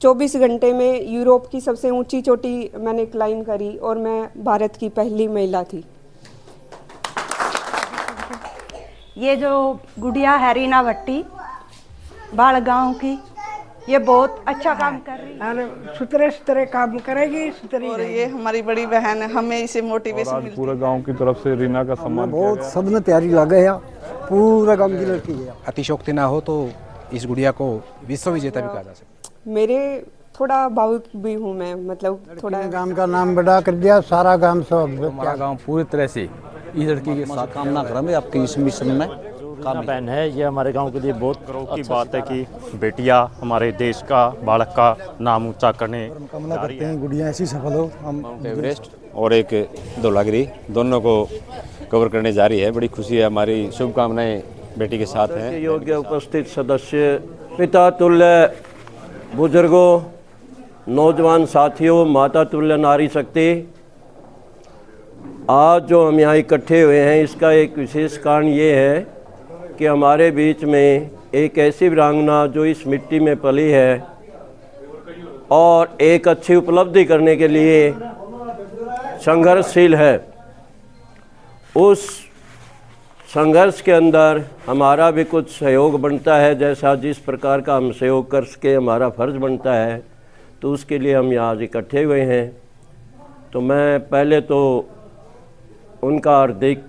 24 घंटे में यूरोप की सबसे ऊंची चोटी मैंने क्लाइम करी और मैं भारत की पहली महिला थी। ये जो गुड़िया है रीना भट्टी बाड़गांव की, ये बहुत अच्छा काम कर रही है, सुतरे काम करेगी, सुतरी। और ये हमारी बड़ी बहन है, हमें इसे मोटिवेशन मिलती है। पूरे गांव की तरफ से रीना का सम्मान बहुत सबने तैयारी लगे है, पूरा गांव की लड़की है। अतिशोक्ति ना हो तो इस गुड़िया को विश्व विजेता भी कहा जा सकता है। मेरे थोड़ा भावुक भी हूँ मैं, मतलब थोड़ा गांव का नाम बड़ा कर दिया, सारा गांव सब। हमारा गांव पूरी तरह से इस लड़की के साथ कामना करेंगे आपके इस मिशन में। बहन है, ये हमारे गांव के लिए बहुत गर्व की बात है कि बेटियां हमारे देश का, बालक का नाम ऊंचा करने कामना करते हैं गुड़िया ऐसी सफल हो। हम एवरेस्ट और एक धौलागिरी दोनों को कवर करने जा रही है। बड़ी खुशी है, हमारी शुभकामनाएं बेटी के साथ हैं। योग्य उपस्थित सदस्य, पिता तुल्य बुजुर्गों, नौजवान साथियों, माता तुल्य नारी शक्ति, आज जो हम यहाँ इकट्ठे हुए हैं इसका एक विशेष कारण ये है कि हमारे बीच में एक ऐसी वीरांगना जो इस मिट्टी में पली है और एक अच्छी उपलब्धि करने के लिए संघर्षशील है, उस संघर्ष के अंदर हमारा भी कुछ सहयोग बनता है। जैसा जिस प्रकार का हम सहयोग कर सके हमारा फ़र्ज़ बनता है, तो उसके लिए हम यहाँ आज इकट्ठे हुए हैं। तो मैं पहले तो उनका हार्दिक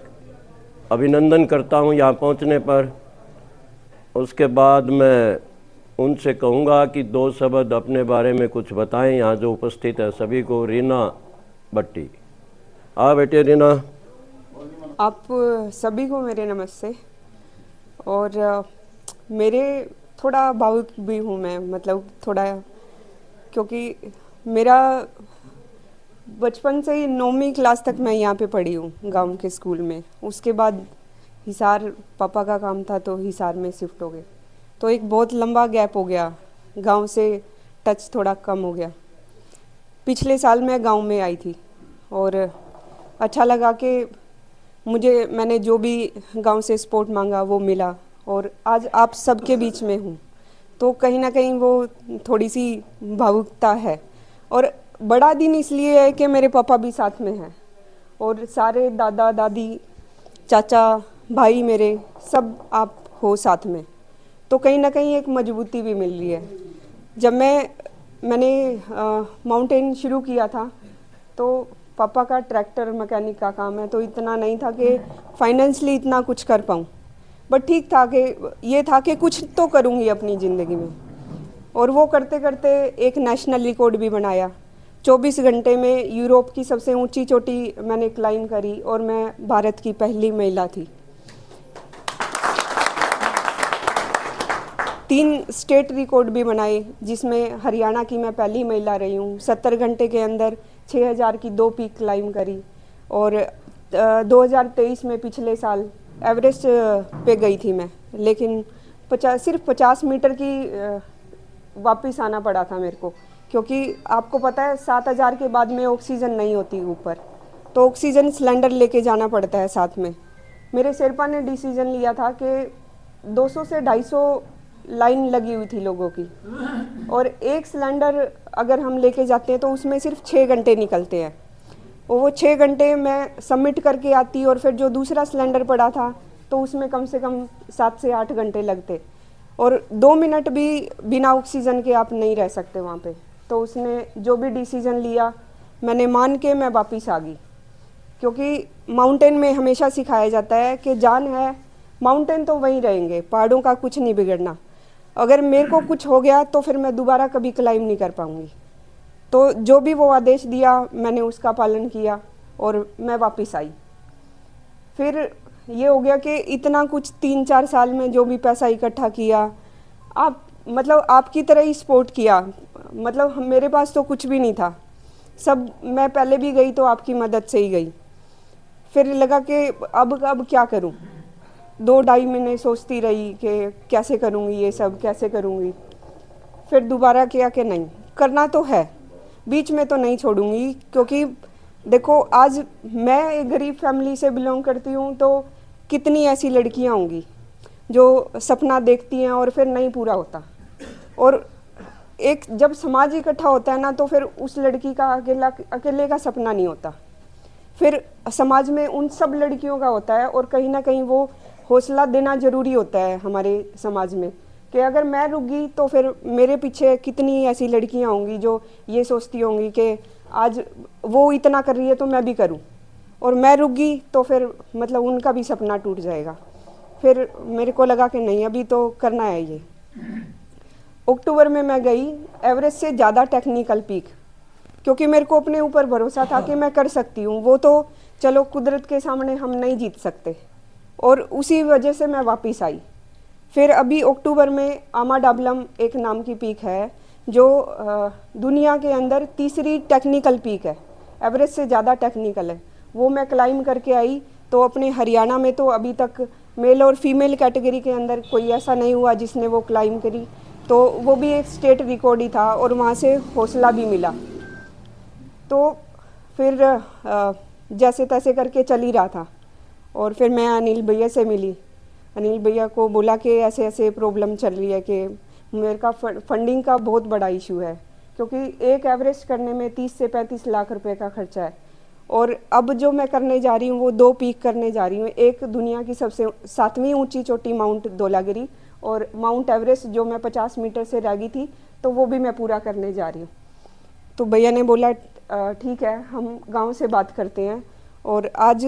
अभिनंदन करता हूँ यहाँ पहुँचने पर। उसके बाद मैं उनसे कहूँगा कि दो शब्द अपने बारे में कुछ बताएं यहाँ जो उपस्थित है सभी को। रीना भट्टी, बेटे रीना। आप सभी को मेरे नमस्ते। और मेरे थोड़ा भावुक भी हूँ मैं, मतलब थोड़ा, क्योंकि मेरा बचपन से ही 9वीं क्लास तक मैं यहाँ पे पढ़ी हूँ गांव के स्कूल में। उसके बाद हिसार पापा का काम था तो हिसार में शिफ्ट हो गए, तो एक बहुत लंबा गैप हो गया, गांव से टच थोड़ा कम हो गया। पिछले साल मैं गांव में आई थी और अच्छा लगा कि मैंने जो भी गांव से सपोर्ट मांगा वो मिला, और आज आप सबके बीच में हूँ, तो कहीं ना कहीं वो थोड़ी सी भावुकता है। और बड़ा दिन इसलिए है कि मेरे पापा भी साथ में हैं और सारे दादा दादी चाचा भाई मेरे सब आप हो साथ में, तो कहीं ना कहीं एक मजबूती भी मिल रही है। जब मैंने माउंटेन शुरू किया था तो पापा का ट्रैक्टर मैकेनिक का काम है, तो इतना नहीं था कि फाइनेंशियली इतना कुछ कर पाऊँ, बट ठीक था कि ये था कि कुछ तो करूँगी अपनी ज़िंदगी में। और वो करते करते एक नेशनल रिकॉर्ड भी बनाया। 24 घंटे में यूरोप की सबसे ऊंची चोटी मैंने क्लाइम करी और मैं भारत की पहली महिला थी। 3 स्टेट रिकॉर्ड भी बनाए, जिसमें हरियाणा की मैं पहली महिला रही हूँ। 70 घंटे के अंदर 6000 की 2 पीक क्लाइम करी। और 2023 में पिछले साल एवरेस्ट पे गई थी मैं, लेकिन सिर्फ 50 मीटर की वापस आना पड़ा था मेरे को, क्योंकि आपको पता है 7000 के बाद में ऑक्सीजन नहीं होती ऊपर, तो ऑक्सीजन सिलेंडर लेके जाना पड़ता है साथ में। मेरे शेरपा ने डिसीजन लिया था कि 200 से 250 लाइन लगी हुई थी लोगों की, और एक सिलेंडर अगर हम लेके जाते हैं तो उसमें सिर्फ 6 घंटे निकलते हैं, और वो 6 घंटे मैं सबमिट करके आती, और फिर जो दूसरा सिलेंडर पड़ा था तो उसमें कम से कम 7 से 8 घंटे लगते, और 2 मिनट भी बिना ऑक्सीजन के आप नहीं रह सकते वहाँ पे। तो उसने जो भी डिसीजन लिया मैंने मान के मैं वापस आ गई, क्योंकि माउंटेन में हमेशा सिखाया जाता है कि जान है माउंटेन तो वहीं रहेंगे, पहाड़ों का कुछ नहीं बिगड़ना। अगर मेरे को कुछ हो गया तो फिर मैं दोबारा कभी क्लाइम नहीं कर पाऊँगी। तो जो भी वो आदेश दिया मैंने उसका पालन किया और मैं वापस आई। फिर ये हो गया कि इतना कुछ 3-4 साल में जो भी पैसा इकट्ठा किया, आप मतलब आपकी तरह ही सपोर्ट किया, मतलब मेरे पास तो कुछ भी नहीं था, सब मैं पहले भी गई तो आपकी मदद से ही गई। फिर लगा कि अब क्या करूं, 2-2.5 महीने सोचती रही कि कैसे करूंगी, ये सब कैसे करूंगी। फिर दोबारा किया कि नहीं, करना तो है, बीच में तो नहीं छोड़ूंगी। क्योंकि देखो आज मैं एक गरीब फैमिली से बिलोंग करती हूँ, तो कितनी ऐसी लड़कियाँ होंगी जो सपना देखती हैं और फिर नहीं पूरा होता। और एक जब समाज इकट्ठा होता है ना, तो फिर उस लड़की का अकेले का सपना नहीं होता, फिर समाज में उन सब लड़कियों का होता है। और कहीं ना कहीं वो हौसला देना ज़रूरी होता है हमारे समाज में, कि अगर मैं रुक गई तो फिर मेरे पीछे कितनी ऐसी लड़कियां होंगी जो ये सोचती होंगी कि आज वो इतना कर रही है तो मैं भी करूं, और मैं रुक गई तो फिर मतलब उनका भी सपना टूट जाएगा। फिर मेरे को लगा कि नहीं, अभी तो करना है ये। अक्टूबर में मैं गई एवरेस्ट से ज़्यादा टेक्निकल पीक, क्योंकि मेरे को अपने ऊपर भरोसा था कि मैं कर सकती हूँ। वो तो चलो कुदरत के सामने हम नहीं जीत सकते, और उसी वजह से मैं वापस आई। फिर अभी अक्टूबर में आमा डाबलम एक नाम की पीक है, जो दुनिया के अंदर तीसरी टेक्निकल पीक है, एवरेस्ट से ज़्यादा टेक्निकल है। वो मैं क्लाइंब करके आई। तो अपने हरियाणा में तो अभी तक मेल और फीमेल कैटेगरी के अंदर कोई ऐसा नहीं हुआ जिसने वो क्लाइंब करी, तो वो भी एक स्टेट रिकॉर्ड ही था, और वहाँ से हौसला भी मिला। तो फिर जैसे तैसे करके चल ही रहा था, और फिर मैं अनिल भैया से मिली। अनिल भैया को बोला कि ऐसे ऐसे प्रॉब्लम चल रही है, कि मेरे का फंडिंग का बहुत बड़ा इशू है, क्योंकि एक एवरेस्ट करने में 30 से 35 लाख रुपए का खर्चा है। और अब जो मैं करने जा रही हूँ वो 2 पीक करने जा रही हूँ। एक दुनिया की सबसे 7वीं ऊंची चोटी माउंट धौलागिरी, और माउंट एवरेस्ट जो मैं 50 मीटर से रह गई थी, तो वो भी मैं पूरा करने जा रही हूँ। तो भैया ने बोला ठीक है, हम गांव से बात करते हैं। और आज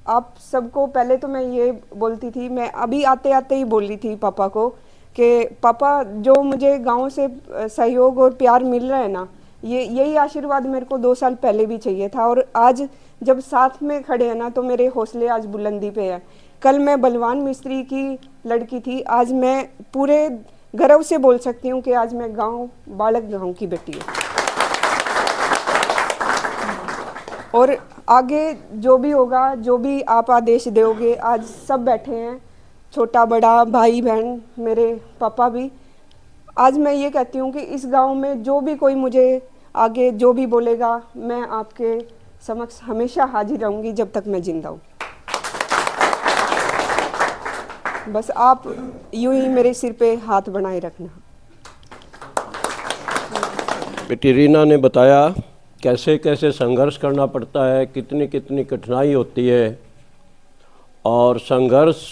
आप सबको, पहले तो मैं ये बोलती थी, मैं अभी आते आते ही बोल रही थी पापा को कि पापा, जो मुझे गांव से सहयोग और प्यार मिल रहा है ना, यही आशीर्वाद मेरे को 2 साल पहले भी चाहिए था। और आज जब साथ में खड़े हैं ना, तो मेरे हौसले आज बुलंदी पे है। कल मैं बलवान मिस्त्री की लड़की थी, आज मैं पूरे गर्व से बोल सकती हूँ कि आज मैं बालक गाँव की बेटी हूँ। और आगे जो भी होगा, जो भी आप आदेश दोगे, आज सब बैठे हैं, छोटा बड़ा, भाई बहन, मेरे पापा भी। आज मैं ये कहती हूँ कि इस गांव में जो भी कोई मुझे आगे जो भी बोलेगा, मैं आपके समक्ष हमेशा हाजिर रहूँगी जब तक मैं जिंदा हूँ। बस आप यूं ही मेरे सिर पे हाथ बनाए रखना। बेटी रीना ने बताया कैसे कैसे संघर्ष करना पड़ता है, कितनी कितनी कठिनाई होती है। और संघर्ष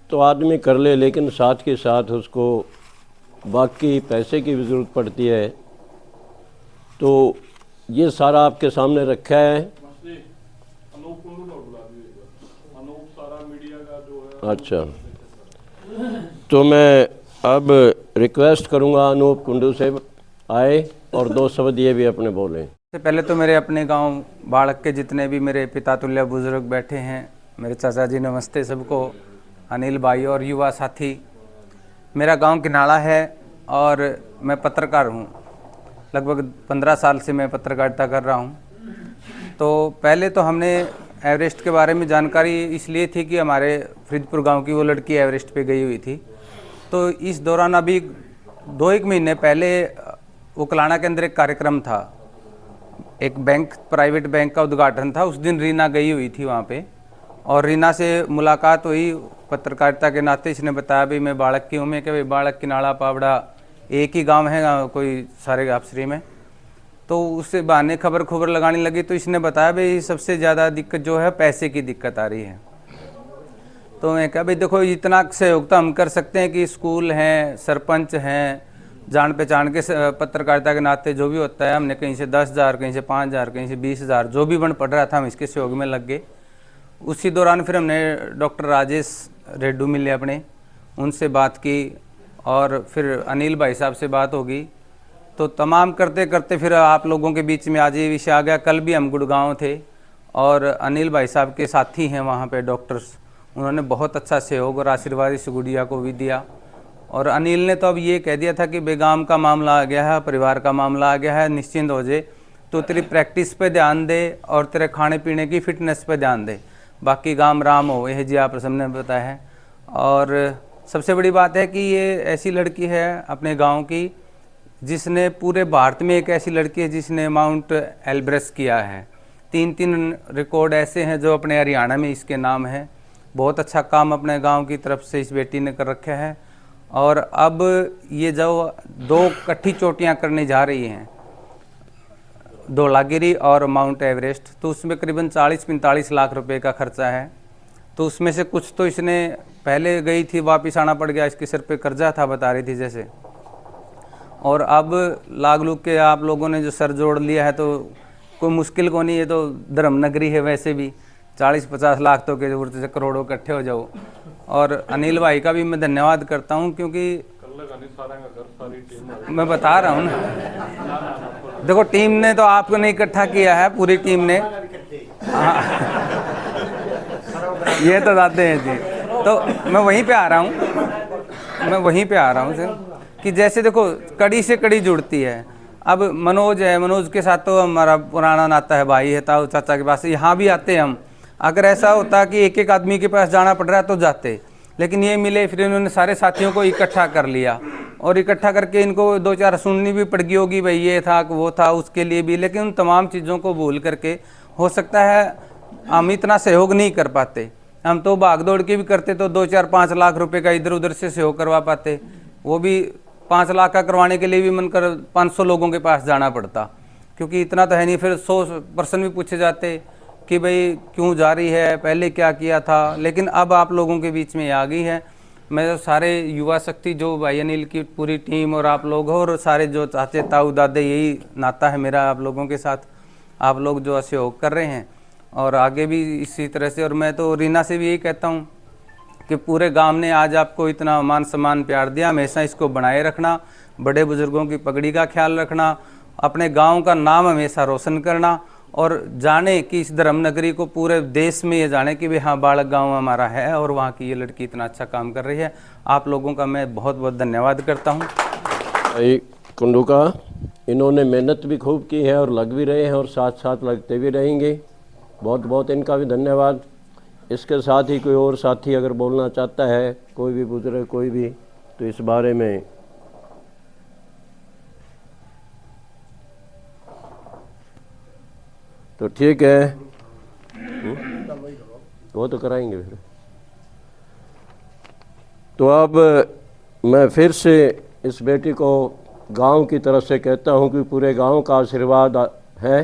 तो आदमी कर ले, लेकिन साथ के साथ उसको बाकी पैसे की भी ज़रूरत पड़ती है। तो ये सारा आपके सामने रखा है। अच्छा, तो मैं अब रिक्वेस्ट करूँगा अनूप कुंडू से आए और 2 शब्द ये भी अपने बोलें। पहले तो मेरे अपने गांव बाड़क के जितने भी मेरे पिता तुल्य बुजुर्ग बैठे हैं, मेरे चाचा जी नमस्ते सबको, अनिल भाई और युवा साथी। मेरा गांव किनाड़ा है और मैं पत्रकार हूं। लगभग 15 साल से मैं पत्रकारिता कर रहा हूं। तो पहले तो हमने एवरेस्ट के बारे में जानकारी इसलिए थी कि हमारे फरीदपुर गांव की वो लड़की एवरेस्ट पे गई हुई थी। तो इस दौरान अभी 2-1 महीने पहले उकलाना के अंदर एक कार्यक्रम था, एक बैंक, प्राइवेट बैंक का उद्घाटन था। उस दिन रीना गई हुई थी वहाँ पे, और रीना से मुलाकात हुई पत्रकारिता के नाते। इसने बताया भाई मैं बाड़क की हूँ। मैं क्या भाई बाड़क किनाड़ा पावड़ा एक ही गांव है कोई सारे अफसरी में। तो उससे बहाने खबर लगाने लगी। तो इसने बताया भाई सबसे ज़्यादा दिक्कत जो है पैसे की दिक्कत आ रही है। तो मैं कहा भाई देखो इतना सहयोग तो हम कर सकते हैं कि स्कूल हैं, सरपंच हैं, जान पहचान के पत्रकारिता के नाते जो भी होता है, हमने कहीं से 10,000, कहीं से 5,000, कहीं से 20,000, जो भी बन पड़ रहा था हम इसके सहयोग में लग गए। उसी दौरान फिर हमने डॉक्टर राजेश रेड्डू मिले अपने, उनसे बात की और फिर अनिल भाई साहब से बात होगी। तो तमाम करते करते फिर आप लोगों के बीच में आज ये विषय आ गया। कल भी हम गुड़गांव थे और अनिल भाई साहब के साथी हैं वहाँ पे डॉक्टर्स, उन्होंने बहुत अच्छा सहयोग और आशीर्वाद इस गुड़िया को भी दिया। और अनिल ने तो अब ये कह दिया था कि बेगाम का मामला आ गया है, परिवार का मामला आ गया है, निश्चिंत हो जाए, तो तेरी प्रैक्टिस पे ध्यान दे और तेरे खाने पीने की फिटनेस पे ध्यान दे, बाकी गाम राम हो, यह जी आप सबने बताया है। और सबसे बड़ी बात है कि ये ऐसी लड़की है अपने गांव की जिसने पूरे भारत में, एक ऐसी लड़की है जिसने माउंट एल्ब्रेस्ट किया है। 3 रिकॉर्ड ऐसे हैं जो अपने हरियाणा में इसके नाम है। बहुत अच्छा काम अपने गांव की तरफ से इस बेटी ने कर रखा है। और अब ये जो 2 इकट्ठी चोटियाँ करने जा रही हैं, धौलागिरी और माउंट एवरेस्ट, तो उसमें करीबन 40-45 लाख रुपए का खर्चा है। तो उसमें से कुछ तो इसने पहले गई थी, वापस आना पड़ गया, इसके सिर पे कर्जा था, बता रही थी जैसे। और अब लाग लुग के आप लोगों ने जो सर जोड़ लिया है तो कोई मुश्किल को नहीं, ये तो धर्म नगरी है, वैसे भी 40-50 लाख तो के जरूरत से करोड़ों इकट्ठे हो जाओ। और अनिल भाई का भी मैं धन्यवाद करता हूँ, क्योंकि मैं बता रहा हूँ ना, देखो टीम ने तो आपको नहीं इकट्ठा किया है, पूरी टीम ने। ये तो जाते हैं जी। तो मैं वहीं पे आ रहा हूँ कि जैसे देखो कड़ी से कड़ी जुड़ती है। अब मनोज है, मनोज के साथ तो हमारा पुराना नाता है, भाई है, ताऊ चाचा के पास यहाँ भी आते हम। अगर ऐसा होता कि एक एक आदमी के पास जाना पड़ रहा है तो जाते, लेकिन ये मिले, फिर इन्होंने सारे साथियों को इकट्ठा कर लिया, और इकट्ठा करके इनको 2-4 सुननी भी पड़ गई होगी, भाई ये था वो था, उसके लिए भी। लेकिन उन तमाम चीज़ों को भूल करके, हो सकता है हम इतना सहयोग नहीं कर पाते, हम तो भाग दौड़ के भी करते तो 2-4-5 लाख रुपए का इधर उधर से सहयोग करवा पाते। वो भी 5 लाख का करवाने के लिए भी मन कर 500 लोगों के पास जाना पड़ता, क्योंकि इतना तो है नहीं। फिर 100% भी पूछे जाते कि भाई क्यों जा रही है, पहले क्या किया था। लेकिन अब आप लोगों के बीच में आ गई है। मैं तो सारे युवा शक्ति, जो भाई अनिल की पूरी टीम और आप लोग, और सारे जो चाचे ताऊ दादे, यही नाता है मेरा आप लोगों के साथ। आप लोग जो सहयोग कर रहे हैं और आगे भी इसी तरह से। और मैं तो रीना से भी यही कहता हूँ कि पूरे गांव ने आज आपको इतना मान सम्मान प्यार दिया, हमेशा इसको बनाए रखना, बड़े बुजुर्गों की पगड़ी का ख्याल रखना, अपने गांव का नाम हमेशा रोशन करना, और जाने कि इस धर्म नगरी को पूरे देश में ये जाने कि भाई हाँ, बालक गांव हमारा है और वहाँ की ये लड़की इतना अच्छा काम कर रही है। आप लोगों का मैं बहुत बहुत धन्यवाद करता हूँ। कुंडू का इन्होंने मेहनत भी खूब की है और लग भी रहे हैं और साथ साथ लगते भी रहेंगे। बहुत बहुत इनका भी धन्यवाद। इसके साथ ही कोई और साथी अगर बोलना चाहता है, कोई भी बुजुर्ग कोई भी, तो इस बारे में तो ठीक है, वो तो कराएंगे फिर। तो अब मैं फिर से इस बेटी को गांव की तरफ से कहता हूं कि पूरे गांव का आशीर्वाद है,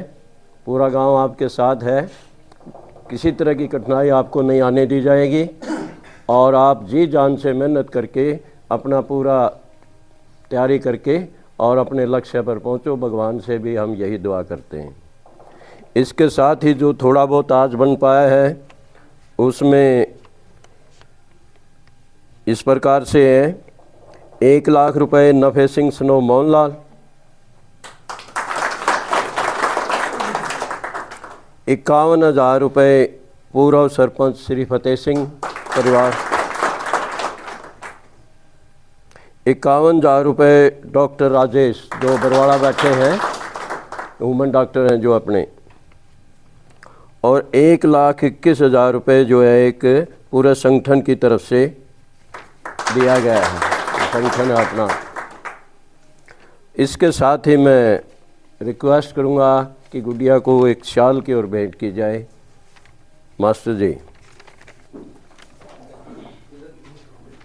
पूरा गांव आपके साथ है, किसी तरह की कठिनाई आपको नहीं आने दी जाएगी, और आप जी जान से मेहनत करके अपना पूरा तैयारी करके और अपने लक्ष्य पर पहुंचो। भगवान से भी हम यही दुआ करते हैं। इसके साथ ही जो थोड़ा बहुत आज बन पाया है उसमें इस प्रकार से है: 1 लाख रुपए नफे सिंह स्नो मोहनलाल, 51,000 रुपये पूर्व सरपंच श्री फतेह सिंह परिवार, 51,000 रुपये डॉक्टर राजेश जो बरवाड़ा बैठे हैं, वुमेन डॉक्टर हैं जो अपने, और 1,21,000 रुपये जो है एक पूरे संगठन की तरफ से दिया गया है, संगठन है अपना। इसके साथ ही मैं रिक्वेस्ट करूंगा कि गुड़िया को एक शाल की ओर भेंट की जाए। मास्टर जी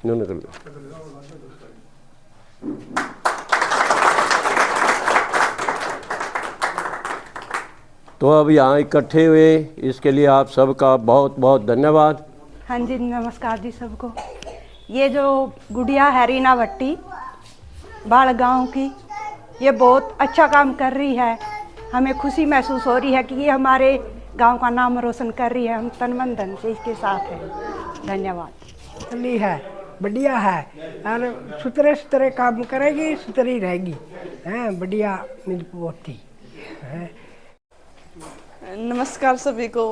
इन्होंने कर लिया। तो अब यहाँ इकट्ठे हुए इसके लिए आप सबका बहुत बहुत धन्यवाद। हाँ जी, नमस्कार जी सबको। ये जो गुड़िया है रीना भट्टी बाल गांव की, ये बहुत अच्छा काम कर रही है। हमें खुशी महसूस हो रही है कि ये हमारे गांव का नाम रोशन कर रही है। हम तन मन धन से इसके साथ हैं। धन्यवाद। चली है, बढ़िया है, और सुतरे सुतरे काम करेगी, सुतरी रहेगी, हैं, बढ़िया मेरी पोती है। नमस्कार सभी को।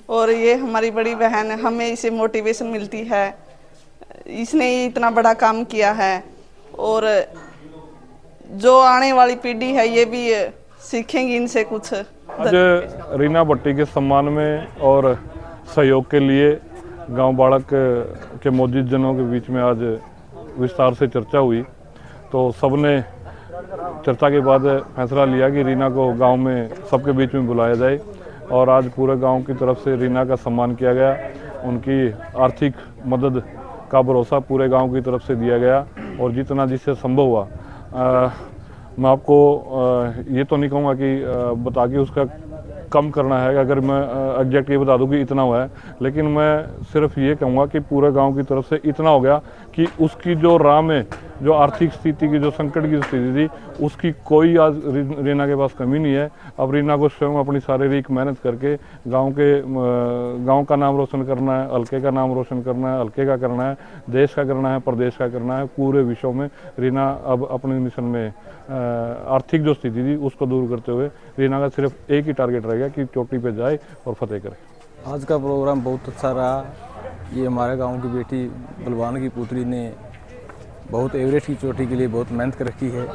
और ये हमारी बड़ी बहन है, हमें इसे मोटिवेशन मिलती है। इसने इतना बड़ा काम किया है और जो आने वाली पीढ़ी है ये भी सीखेंगी इनसे कुछ। आज रीना भट्टी के सम्मान में और सहयोग के लिए गांव बाड़क के मौजूद जनों के बीच में आज विस्तार से चर्चा हुई। तो सबने चर्चा के बाद फैसला लिया कि रीना को गांव में सबके बीच में बुलाया जाए, और आज पूरे गांव की तरफ से रीना का सम्मान किया गया। उनकी आर्थिक मदद का भरोसा पूरे गांव की तरफ से दिया गया और जितना जिससे संभव हुआ। मैं आपको ये तो नहीं कहूँगा कि बता के उसका कम करना है, अगर मैं एग्जैक्ट ये बता दूं कि इतना हुआ है, लेकिन मैं सिर्फ ये कहूँगा कि पूरे गांव की तरफ से इतना हो गया कि उसकी जो राह में जो आर्थिक स्थिति की जो संकट की स्थिति थी उसकी कोई आज रीना के पास कमी नहीं है। अब रीना को स्वयं अपनी शारीरिक मेहनत करके गांव का नाम रोशन करना है, हल्के का नाम रोशन करना है, हल्के का करना है, देश का करना है, प्रदेश का करना है। पूरे विश्व में रीना अब अपने मिशन में आर्थिक जो स्थिति थी उसको दूर करते हुए रीना का सिर्फ एक ही टारगेट रह गया कि चोटी पे जाए और फतेह करे। आज का प्रोग्राम बहुत अच्छा रहा। ये हमारे गांव की बेटी बलवान की पुत्री ने बहुत एवरेस्ट की चोटी के लिए बहुत मेहनत कर रखी है।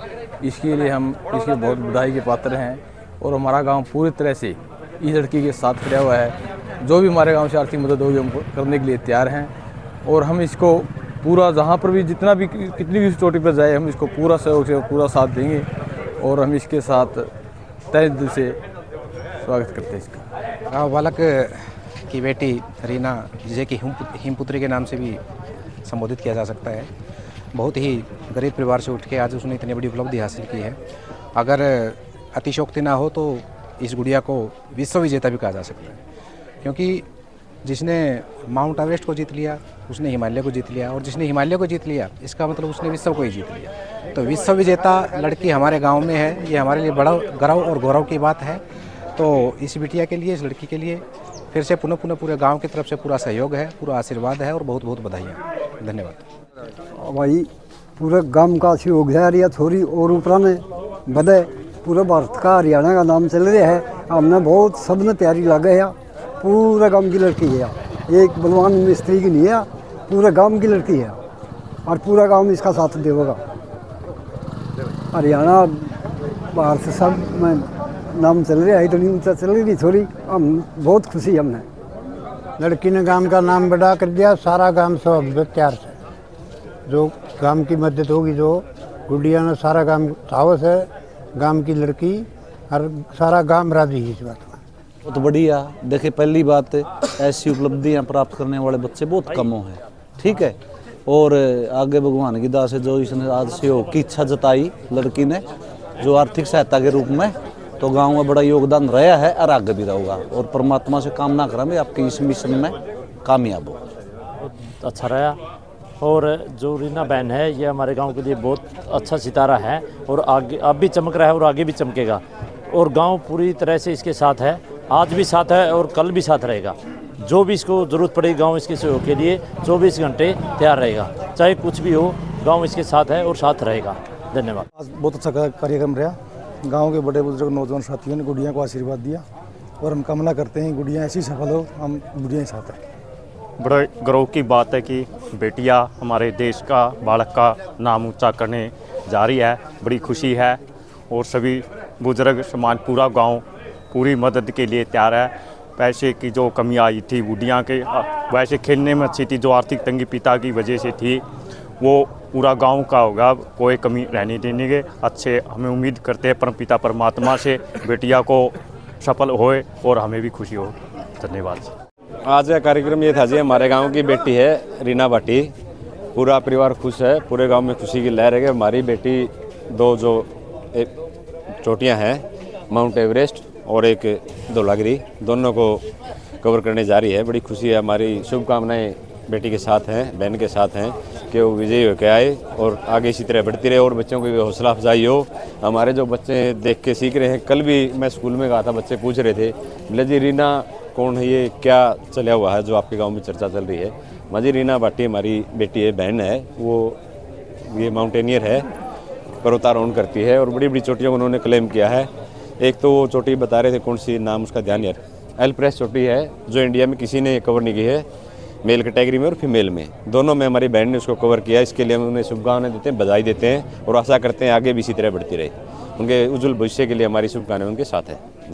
इसके लिए हम इसके बहुत बधाई के पात्र हैं और हमारा गांव पूरी तरह से इस लड़की के साथ खड़ा हुआ है। जो भी हमारे गांव से आर्थिक मदद होगी हम करने के लिए तैयार हैं और हम इसको पूरा जहां पर भी जितना भी कितनी भी चोटी पर जाए हम इसको पूरा सहयोग से पूरा साथ देंगे और हम इसके साथ तहे दिल से स्वागत करते हैं इसका। गाँव बालक की बेटी रीना, जिसे कि हिमपुत्री के नाम से भी संबोधित किया जा सकता है, बहुत ही गरीब परिवार से उठ के आज उसने इतनी बड़ी उपलब्धि हासिल की है। अगर अतिशोक्ति ना हो तो इस गुड़िया को विश्व विजेता भी कहा जा सकता है, क्योंकि जिसने माउंट एवरेस्ट को जीत लिया उसने हिमालय को जीत लिया और जिसने हिमालय को जीत लिया इसका मतलब उसने विश्व को ही जीत लिया। तो विश्व विजेता लड़की हमारे गांव में है, ये हमारे लिए बड़ा गर्व और गौरव की बात है। तो इस बिटिया के लिए, इस लड़की के लिए फिर से पुनः पूरे गाँव की तरफ से पूरा सहयोग है, पूरा आशीर्वाद है और बहुत बहुत बधाइयाँ। धन्यवाद। भाई पूरे गांव का सहयोग है, या थोड़ी और ऊपर में बढ़े। पूरे भारत का हरियाणा का नाम चल रहा है। हमने बहुत सबने तैयारी लगे है। पूरे गांव की लड़की है, एक बलवान मिस्त्री की नहीं है, पूरे गांव की लड़की है और पूरा गांव इसका साथ देगा। हरियाणा बाहर से सब में नाम चल रहा है, इतनी ऊँचा चल रही थोड़ी। हम बहुत खुशी हमने। लड़की ने गांव का नाम बढ़ा कर दिया। सारा गांव सब तैयार से जो गांव की मदद होगी, जो गुड़िया ने सारा गांव साहस है, गांव की लड़की और सारा गांव राजी है इस बात में। बहुत बढ़िया। देखिए, पहली बात ऐसी उपलब्धियां प्राप्त करने वाले बच्चे बहुत कम हैं, ठीक है। और आगे भगवान की दास है जो इसने आज सहयोग की इच्छा जताई लड़की ने, जो आर्थिक सहायता के रूप में, तो गांव में बड़ा योगदान रहा है और आगे भी रहेगा। और परमात्मा से कामना करेंगे आपके इस मिशन में कामयाब हो। अच्छा रहा। और जो रीना बहन है ये हमारे गांव के लिए बहुत अच्छा सितारा है और आगे अब भी चमक रहा है और आगे भी चमकेगा। और गांव पूरी तरह से इसके साथ है, आज भी साथ है और कल भी साथ रहेगा। जो भी इसको ज़रूरत पड़ेगी गांव इसके सहयोग के लिए 24 घंटे तैयार रहेगा। चाहे कुछ भी हो, गांव इसके साथ है और साथ रहेगा। धन्यवाद। आज बहुत अच्छा कार्यक्रम रहा। गांव के बड़े बुजुर्ग नौजवान साथियों ने गुड़िया को आशीर्वाद दिया और हम कामना करते हैं गुड़िया ऐसी सफल हो, हम गुड़िया ही साथ हैं। बड़े गर्व की बात है कि बेटियां हमारे देश का, बालक का नाम ऊंचा करने जा रही है। बड़ी खुशी है और सभी बुजुर्ग समाज, पूरा गांव पूरी मदद के लिए तैयार है। पैसे की जो कमी आई थी गुड़िया के, वैसे खेलने में अच्छी थी, जो आर्थिक तंगी पिता की वजह से थी, वो पूरा गांव का होगा, कोई कमी रहने देने के। अच्छे हमें उम्मीद करते हैं परमपिता परमात्मा से बेटिया को सफल होए और हमें भी खुशी हो। धन्यवाद। आज का कार्यक्रम ये था जी, हमारे गांव की बेटी है रीना भाटी। पूरा परिवार खुश है, पूरे गांव में खुशी की लहर है कि हमारी बेटी दो जो चोटियां हैं, माउंट एवरेस्ट और एक धौलागिरी, दोनों को कवर करने जा रही है। बड़ी खुशी है। हमारी शुभकामनाएं बेटी के साथ हैं, बहन के साथ हैं कि वो विजयी होकर आए और आगे इसी तरह बढ़ती रहे और बच्चों की हौसला अफजाई हो। हमारे जो बच्चे देख के सीख रहे हैं, कल भी मैं स्कूल में गया था, बच्चे पूछ रहे थे, बोले जी रीना कौन है, ये क्या चला हुआ है जो आपके गांव में चर्चा चल रही है। माजी रीना भाटी हमारी बेटी है, बहन है, वो ये माउंटेनियर है, पर्वतारोहण करती है और बड़ी बड़ी चोटियों को उन्होंने क्लेम किया है। एक तो वो चोटी बता रहे थे, कौन सी नाम उसका ध्यान यार, एलब्रेस्ट चोटी है, जो इंडिया में किसी ने कवर नहीं की है, मेल कैटेगरी में और फीमेल में, दोनों में हमारी बहन ने उसको कवर किया। इसके लिए हम उन्हें शुभकामनाएं देते हैं, बधाई देते हैं और आशा करते हैं आगे भी इसी तरह बढ़ती रहे। उनके उज्जवल भविष्य के लिए हमारी शुभकामनाएं उनके साथ है।